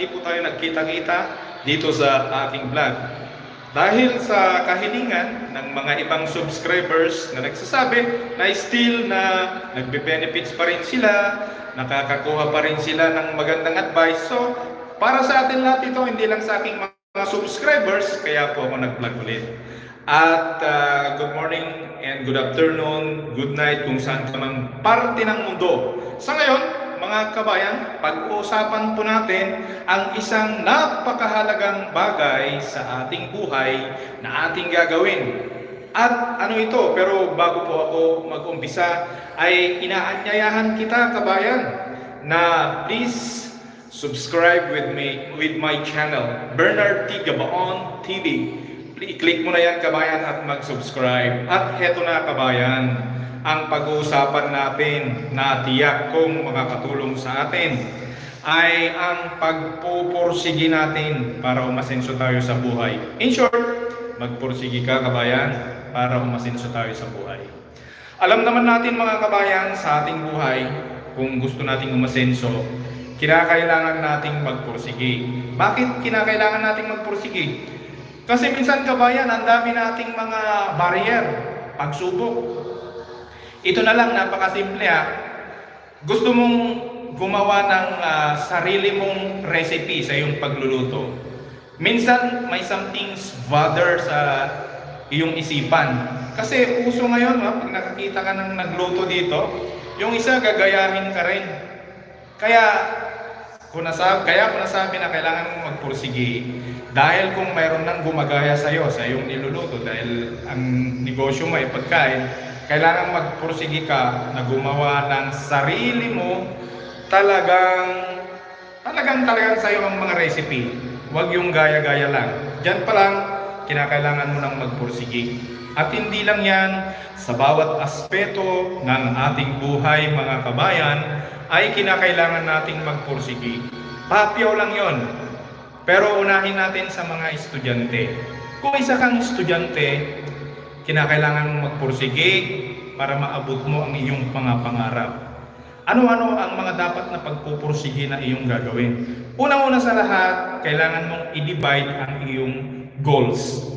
hindi po tayo nagkita-kita dito sa aking vlog. Dahil sa kahilingan ng mga ibang subscribers na nagsasabi na still na nagbe-benefits pa rin sila, nakakakuha pa rin sila ng magandang advice. So, para sa atin lahat ito, hindi lang sa aking mga subscribers, kaya po ako nag-vlog ulit. At good morning and good afternoon, good night kung saan ka mang parte ng mundo. Sa ngayon, mga kabayan, pag-uusapan po natin ang isang napakahalagang bagay sa ating buhay na ating gagawin. At ano ito? Pero bago po ako mag-umpisa, ay inaanyayahan kita, kabayan, na please subscribe with my channel, Bernard T. Gabaon TV. I-click mo na yan, kabayan, at mag-subscribe. At heto na, kabayan, ang pag-uusapan natin na tiyak kung makakatulong sa atin ay ang pagpupursige natin para umasenso tayo sa buhay. In short, magpursige ka, kabayan, para umasenso tayo sa buhay. Alam naman natin, mga kabayan, sa ating buhay, kung gusto nating umasenso, kinakailangan nating magpursige. Bakit kinakailangan nating magpursige? Kasi minsan, kabayan, ang dami nating mga barrier, pagsubok. Ito na lang, napakasimple ha. Gusto mong gumawa ng sarili mong recipe sa iyong pagluluto. Minsan, may something's bother sa iyong isipan. Kasi uso ngayon, pag nakakita ka ng nagluto dito, yung isa gagayahin ka rin. Kaya ko nasabi na kailangan mong magpursige. Dahil kung mayroon nang gumagaya sa iyo, sa iyong niluluto, dahil ang negosyo mo ay pagkain, kailangan magpursige ka na gumawa ng sarili mo talagang sa iyo ang mga recipe. Huwag yung gaya-gaya lang. Diyan pa lang, kinakailangan mo nang magpursige. At hindi lang yan, sa bawat aspeto ng ating buhay, mga kabayan, ay kinakailangan nating magpursige. Papyaw lang yon. Pero unahin natin sa mga estudyante. Kung isa kang estudyante, kinakailangan mong magpursige para maabot mo ang iyong mga pangarap. Ano-ano ang mga dapat na pagpupursige na iyong gagawin? Unang-una sa lahat, kailangan mong i-divide ang iyong goals.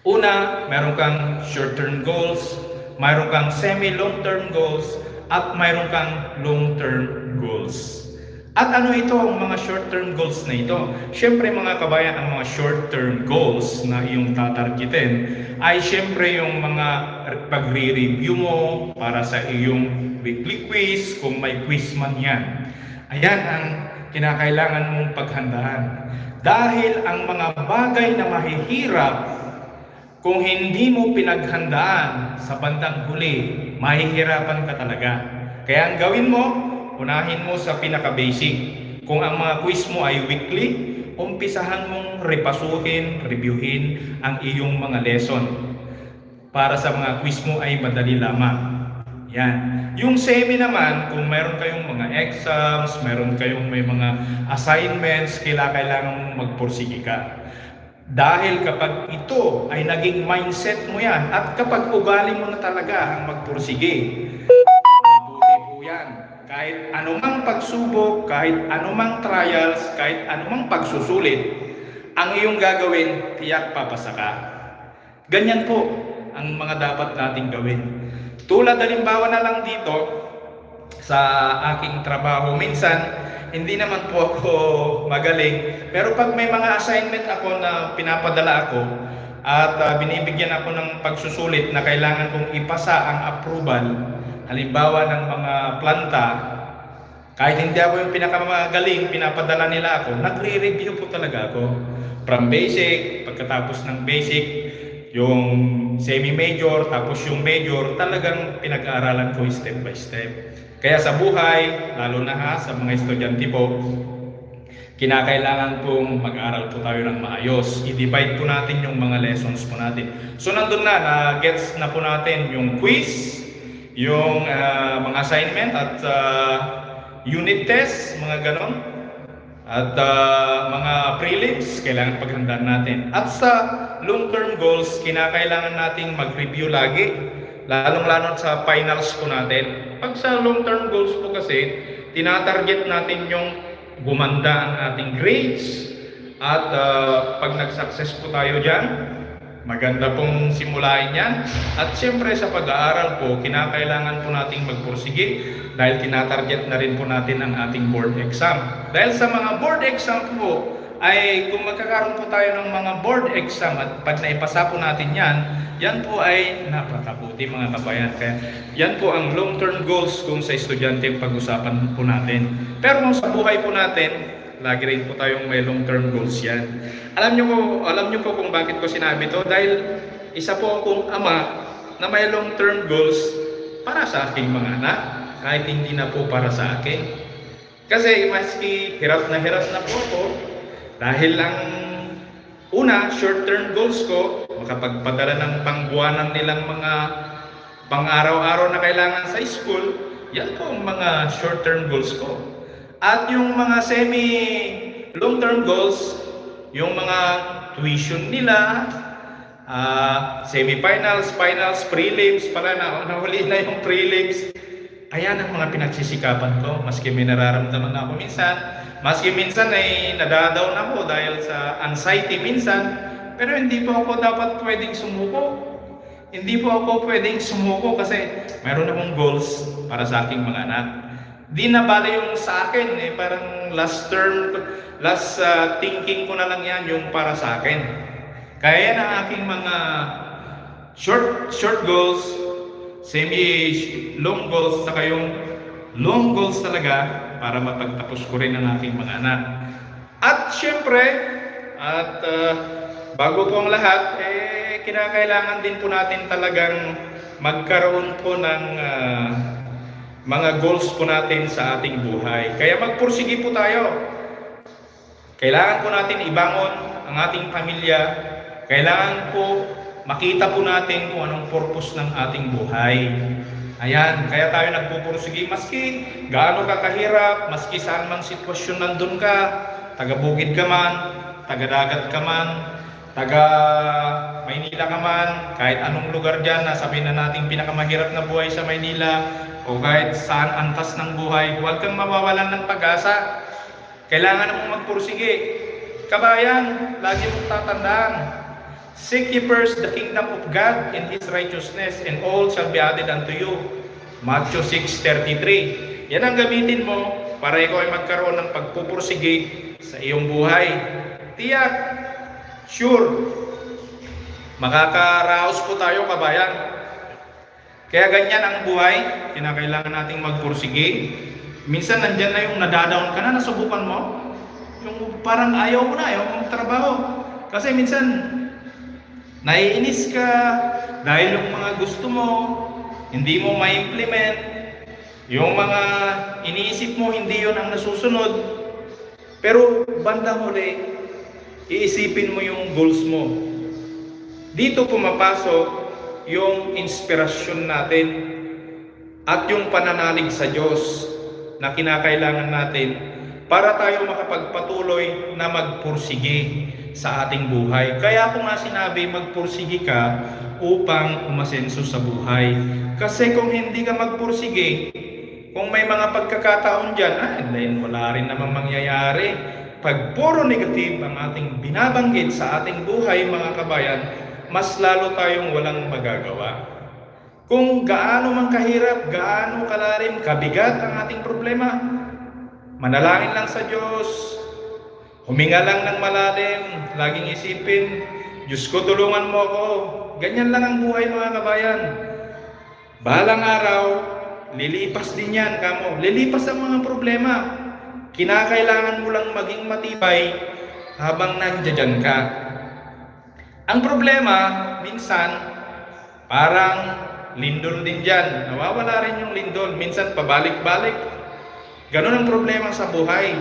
Una, meron kang short-term goals, mayroon kang semi-long-term goals, at mayroon kang long-term goals. At ano ito ang mga short-term goals na ito? Siyempre, mga kabayan, ang mga short-term goals na iyong tatargetin ay siyempre yung mga pagre-review mo para sa iyong weekly quiz, kung may quiz man yan. Ayan ang kinakailangan mong paghandaan. Dahil ang mga bagay na mahihirap, kung hindi mo pinaghandaan sa bandang huli, mahihirapan ka talaga. Kaya ang gawin mo, unahin mo sa pinaka-basic. Kung ang mga quiz mo ay weekly, umpisahan mong reviewin ang iyong mga lesson. Para sa mga quiz mo ay madali lamang. Yan. Yung semi naman, kung meron kayong mga exams, meron kayong may mga assignments, kailangan mong magpursige ka. Dahil kapag ito ay naging mindset mo yan, at kapag ugali mo na talaga ang magpursige, mabuti po yan. Kahit anumang pagsubok, kahit anumang trials, kahit anumang pagsusulit, ang iyong gagawin, tiyak papasa ka. Ganyan po ang mga dapat nating gawin. Tulad halimbawa na lang dito, sa aking trabaho, minsan, hindi naman po ako magaling, pero pag may mga assignment ako na pinapadala ako, at binibigyan ako ng pagsusulit na kailangan kong ipasa ang approval, halimbawa ng mga planta, kahit hindi ako yung pinakamagaling, pinapadala nila ako, nagre-review po talaga ako. From basic, pagkatapos ng basic, yung semi-major, tapos yung major, talagang pinag-aaralan ko step by step. Kaya sa buhay, lalo na sa mga estudyante po, kinakailangan pong mag-aral po tayo ng maayos. I-divide po natin yung mga lessons po natin. So nandun na gets na po natin yung quiz, yung mga assignment at unit test, mga ganon. At mga prelims, kailangan paghandaan natin. At sa long-term goals, kinakailangan nating mag-review lagi. Lalong-lalo sa finals po natin. Pag sa long-term goals po kasi, tinatarget natin yung gumanda ang ating grades at pag nag-success po tayo dyan, maganda pong simulain yan. At siyempre sa pag-aaral po, kinakailangan po nating magpursige dahil tinatarget na rin po natin ang ating board exam. Dahil sa mga board exam po, ay kung magkakaroon po tayo ng mga board exam at pag naipasa po natin yan, yan po ay napakabuti mga kabayan. Kaya yan po ang long-term goals kung sa estudyante pag-usapan po natin. Pero kung sa buhay po natin, lagi rin po tayong may long-term goals yan. Alam nyo po kung bakit ko sinabi to? Dahil isa po akong ama na may long-term goals para sa aking mga anak, kahit hindi na po para sa akin. Kasi maski hirap na po ako, dahil ang una, short-term goals ko, makapagpadala ng pangbuwanan nilang mga pang-araw-araw na kailangan sa school, yan po ang mga short-term goals ko. At yung mga semi-long-term goals, yung mga tuition nila, semi-finals, finals, prelims, pala nahuli na yung prelims. Ayan ang mga pinagsisikapan ko, maski may nararamdaman ako minsan. Maski minsan ay nadadown ako dahil sa anxiety minsan, pero hindi po ako dapat pwedeng sumuko. Hindi po ako pwedeng sumuko kasi mayroon akong goals para sa aking mga anak. Di na bale yung sa akin, parang last thinking ko na lang yan yung para sa akin. Kaya yan ang aking mga short goals, semi-long goals, saka yung long goals talaga para mapagtapos ko rin ang aking mga anak. At syempre, bago po ang lahat, kinakailangan din po natin talagang magkaroon po ng mga goals po natin sa ating buhay. Kaya magpursige po tayo. Kailangan po natin ibangon ang ating pamilya. Kailangan po makita po natin kung anong purpose ng ating buhay. Ayan, kaya tayo nagpupursige maski gaano ka kahirap, maski saan mang sitwasyon nandun ka, taga-bukid ka man, taga-dagat ka man, taga-Maynila ka man, kahit anong lugar dyan na sabihin na natin pinakamahirap na buhay sa Maynila, o kahit saan antas ng buhay, huwag kang mawawalan ng pag-asa. Kailangan mong magpursige. Kabayan, lagi mong tatandaan, seek ye first the kingdom of God and His righteousness, and all shall be added unto you. Matthew 6:33. Yan ang gamitin mo para ikaw ay magkaroon ng pagpupursige sa iyong buhay. Tiyak, sure, makakaraos po tayo kabayan. Kaya ganyan ang buhay, kinakailangan nating magpursige. Minsan nandyan na yung nadadown ka na, nasubukan mo, yung parang ayaw mo mong trabaho. Kasi minsan, naiinis ka dahil yung mga gusto mo, hindi mo ma-implement. Yung mga iniisip mo, hindi yon ang nasusunod. Pero bandang huli, iisipin mo yung goals mo. Dito pumapasok yung inspirasyon natin at yung pananalig sa Diyos na kinakailangan natin para tayo makapagpatuloy na magpursige sa ating buhay. Kaya ako nga sinabi, magpursige ka upang umasenso sa buhay. Kasi kung hindi ka magpursige, kung may mga pagkakataon dyan, then wala rin namang mangyayari. Pag puro negative ang ating binabanggit sa ating buhay, mga kabayan, mas lalo tayong walang magagawa. Kung gaano man kahirap, gaano kalalim, kabigat ang ating problema, manalangin lang sa Diyos, huminga lang ng malalim, laging isipin, Diyos ko, tulungan mo ako. Ganyan lang ang buhay, mga kabayan. Balang araw, lilipas din yan, kamo. Lilipas ang mga problema. Kinakailangan mo lang maging matibay habang nandiyan ka. Ang problema, minsan, parang lindol din dyan. Nawawala rin yung lindol. Minsan, pabalik-balik. Ganon ang problema sa buhay.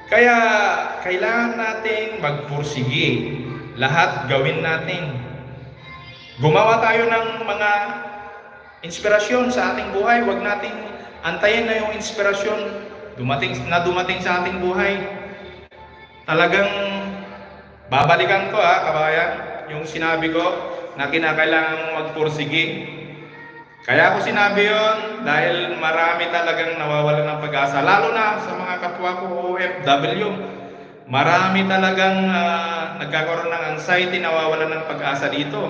Kaya, kailangan nating magpursige. Lahat gawin natin. Gumawa tayo ng mga inspirasyon sa ating buhay. Huwag nating antayin na yung inspirasyon dumating sa ating buhay. Talagang babalikan ko kabayan, yung sinabi ko na kinakailangan mong magpursige. Kaya ako sinabi yon dahil marami talagang nawawalan ng pag-asa, lalo na sa mga kapwa ko OFW. Marami talagang nagkakaroon ng anxiety, nawawalan ng pag-asa dito.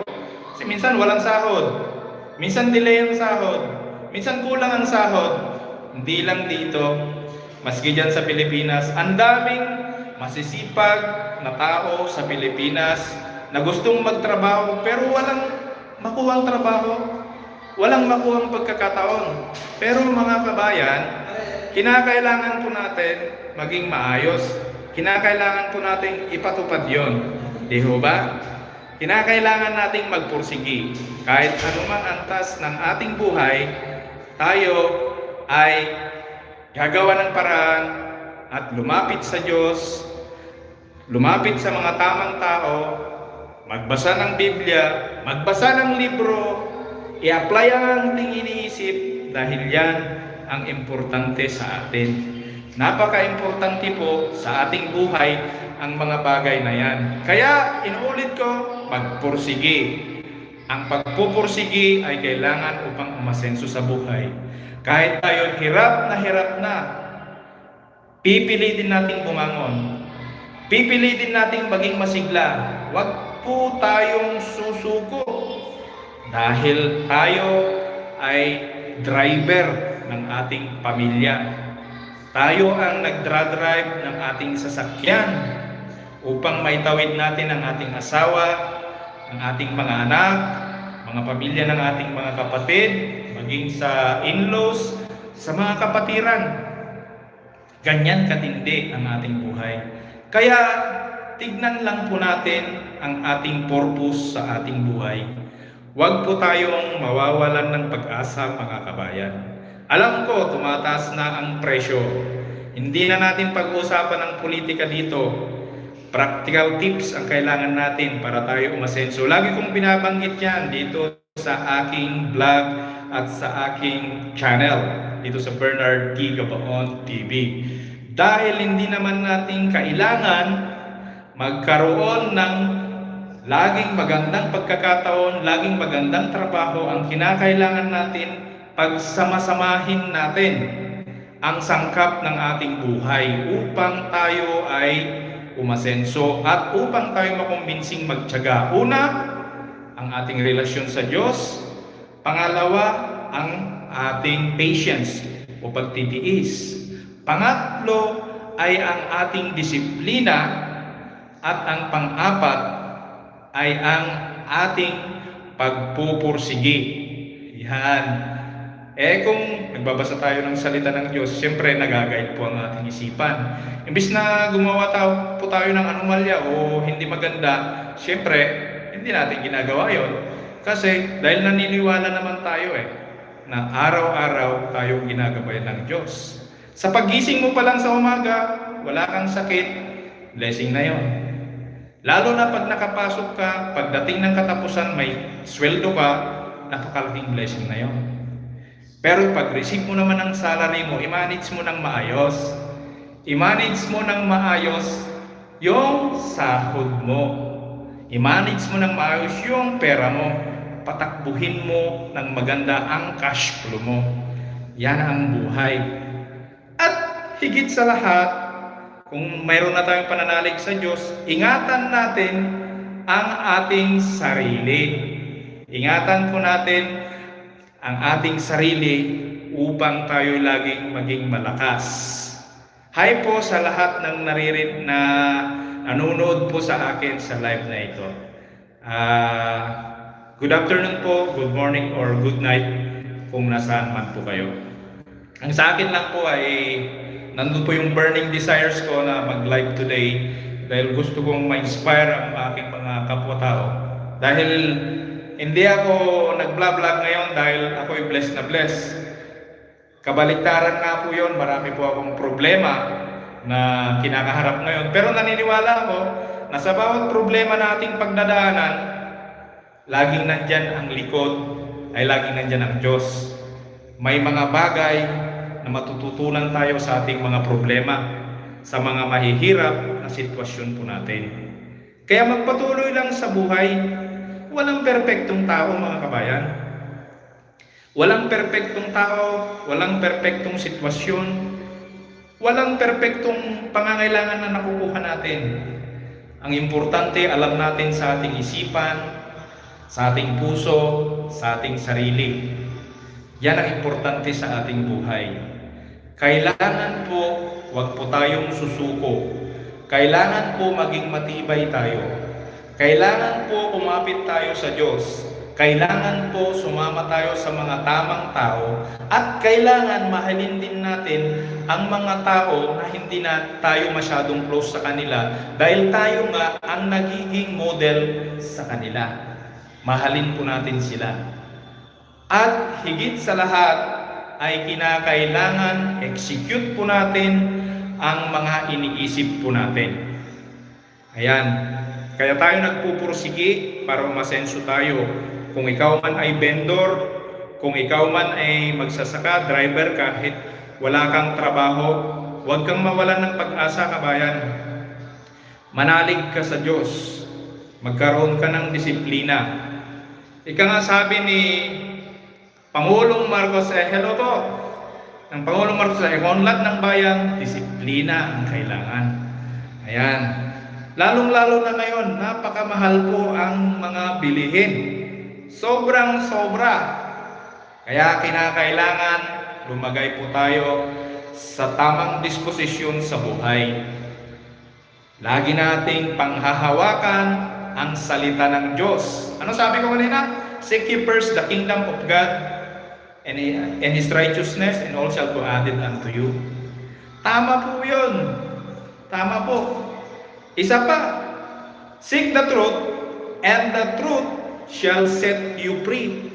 Kasi minsan walang sahod, minsan delay ang sahod, minsan kulang ang sahod. Hindi lang dito, maski dyan sa Pilipinas, ang daming masisipag na tao sa Pilipinas na gustong magtrabaho pero walang makuhang trabaho, walang makuhang pagkakataon. Pero mga kabayan, kinakailangan po natin maging maayos. Kinakailangan po natin ipatupad yon. Di ho ba? Kinakailangan nating magpursigi. Kahit anumang antas ng ating buhay, tayo ay gagawa ng paraan at lumapit sa Diyos, lumapit sa mga tamang tao, magbasa ng Biblia, magbasa ng libro, i-apply ang ating iniisip dahil yan ang importante sa atin. Napaka-importante po sa ating buhay ang mga bagay na yan. Kaya inuulit ko, magpursigi. Ang pagpupursigi ay kailangan upang umasenso sa buhay. Kahit tayo hirap na, pipilitin nating bumangon. Pipilitin nating maging masigla. Huwag po tayong susuko. Dahil tayo ay driver ng ating pamilya. Tayo ang nagdra-drive ng ating sasakyan upang maitawid natin ang ating asawa, ang ating mga anak, mga pamilya ng ating mga kapatid, maging sa in-laws, sa mga kapatiran. Ganyan katindi ang ating buhay. Kaya tignan lang po natin ang ating purpose sa ating buhay. Huwag po tayong mawawalan ng pag-asa, mga kabayan. Alam ko, tumataas na ang presyo. Hindi na natin pag-uusapan ng politika dito. Practical tips ang kailangan natin para tayo umasenso. Lagi kong binabanggit yan dito sa aking vlog at sa aking channel, dito sa Bernard T. Gabaon TV. Dahil hindi naman natin kailangan magkaroon ng laging magandang pagkakataon, laging magandang trabaho. Ang kinakailangan natin, pagsamasamahin natin ang sangkap ng ating buhay upang tayo ay umasenso at upang tayo makumbinsing magtiyaga. Una, ang ating relasyon sa Diyos. Pangalawa, ang ating patience o pagtitiis. Pangatlo ay ang ating disiplina. At ang pang-apat ay ang ating pagpupursigi. Yan. Kung nagbabasa tayo ng salita ng Diyos, siyempre nagagayad po ang ating isipan. Imbis na gumawa po tayo ng anomalya o hindi maganda, siyempre hindi natin ginagawa yon. Kasi dahil naniniwala naman tayo na araw-araw tayong ginagabayan ng Diyos. Sa pagising mo pa lang sa umaga, wala kang sakit, blessing na yon. Lalo na pag nakapasok ka, pagdating ng katapusan may sweldo ka, napakalaking blessing na yon. Pero pag-receive mo naman ang salary mo, i-manage mo ng maayos. I-manage mo ng maayos yung sahod mo. I-manage mo ng maayos yung pera mo. Patakbuhin mo ng maganda ang cash flow mo. Yan ang buhay. At higit sa lahat, kung mayroon na tayong pananalig sa Diyos, ingatan natin ang ating sarili. Ingatan po natin ang ating sarili upang tayo laging maging malakas. Hi po sa lahat ng nanonood po sa akin sa live na ito. Good afternoon po, good morning, or good night kung nasaan man po kayo. Ang sa akin lang po ay nandun po yung burning desires ko na mag-live today dahil gusto kong ma-inspire ang aking mga kapwa-tao. Dahil hindi ako nag-vlog ngayon dahil ako'y blessed na blessed. Kabaliktaran nga po yun, marami po akong problema na kinakaharap ngayon. Pero naniniwala ako na sa bawat problema na ating pagdadaanan, laging nandyan ang likod, ay laging nandyan ang Diyos. May mga bagay na matututunan tayo sa ating mga problema, sa mga mahihirap na sitwasyon po natin. Kaya magpatuloy lang sa buhay. Walang perpektong tao, mga kabayan. Walang perpektong tao, walang perpektong sitwasyon, walang perpektong pangangailangan na nakukuha natin. Ang importante, alam natin sa ating isipan, sa ating puso, sa ating sarili. Yan ang importante sa ating buhay. Kailangan po, wag po tayong susuko. Kailangan po maging matibay tayo. Kailangan po kumapit tayo sa Diyos. Kailangan po sumama tayo sa mga tamang tao at kailangan mahalin din natin ang mga tao na hindi na tayo masyadong close sa kanila dahil tayo nga ang nagiging model sa kanila. Mahalin po natin sila. At higit sa lahat ay kinakailangan execute po natin ang mga iniisip po natin. Ayan. Kaya tayo nagpupursigi para umasenso tayo. Kung ikaw man ay vendor, kung ikaw man ay magsasaka, driver, kahit wala kang trabaho, huwag kang mawalan ng pag-asa, kabayan. Manalig ka sa Diyos. Magkaroon ka ng disiplina. Ika nga sabi ni Pangulong Marcos, hello po. Ng Pangulong Marcos, unlad ng bayan, disiplina ang kailangan. Ayan. Lalong-lalo na ngayon, napakamahal po ang mga bilihin. Sobrang sobra. Kaya kinakailangan lumagay po tayo sa tamang disposisyon sa buhay. Lagi nating panghahawakan ang salita ng Diyos. Ano sabi ko kanina? Seek ye first the kingdom of God and His righteousness, and all shall be added unto you. Tama po yun. Tama po. Isa pa, seek the truth, and the truth shall set you free.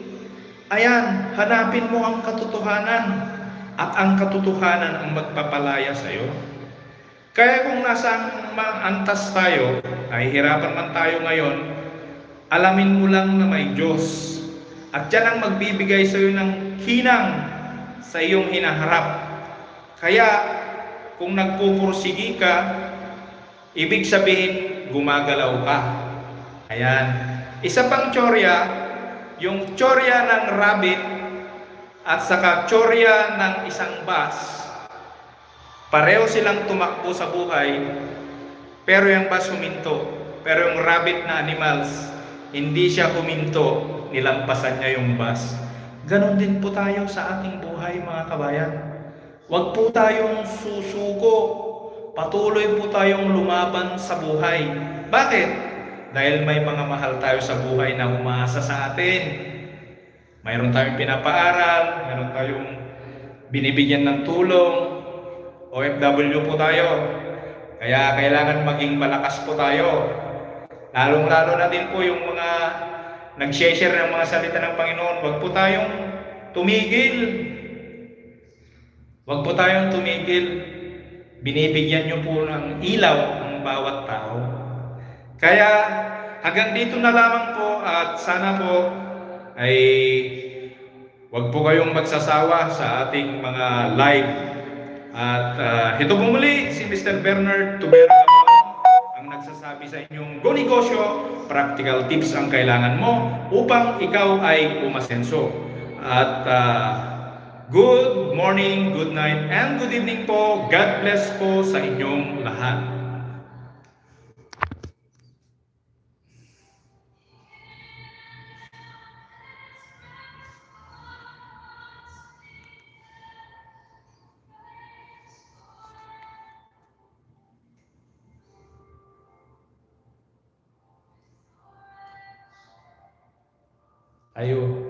Ayan, hanapin mo ang katotohanan, at ang katotohanan ang magpapalaya sa iyo. Kaya kung nasa antas tayo, ay hirapan man tayo ngayon, alamin mo lang na may Diyos. At yan ang magbibigay sa iyo ng hinang sa iyong hinaharap. Kaya kung nagpupursigi ka, ibig sabihin gumagalaw ka. Ayan. Isa pang tsorya, yung tsorya ng rabbit at saka tsorya ng isang bus. Pareho silang tumakbo sa buhay, pero yung bus huminto. Pero yung rabbit na animals, hindi siya huminto, nilampasan niya yung bus. Ganon din po tayo sa ating buhay, mga kabayan. Huwag po tayong susuko. Patuloy po tayong lumaban sa buhay. Bakit? Dahil may mga mahal tayo sa buhay na umaasa sa atin. Mayroon tayong pinapaaral, mayroon tayong binibigyan ng tulong. OFW po tayo. Kaya kailangan maging malakas po tayo. Lalong-lalo na din po yung mga nag-share ng mga salita ng Panginoon. Huwag po tayong tumigil. Huwag po tayong tumigil. Binibigyan nyo po ng ilaw ang bawat tao. Kaya hanggang dito na lamang po, at sana po ay huwag po kayong magsasawa sa ating mga live. At ito po muli si Mr. Bernard Tubera ang nagsasabi sa inyong go negosyo, practical tips ang kailangan mo upang ikaw ay umasenso. At good morning, good night, and good evening po. God bless po sa inyong lahat. Ayo.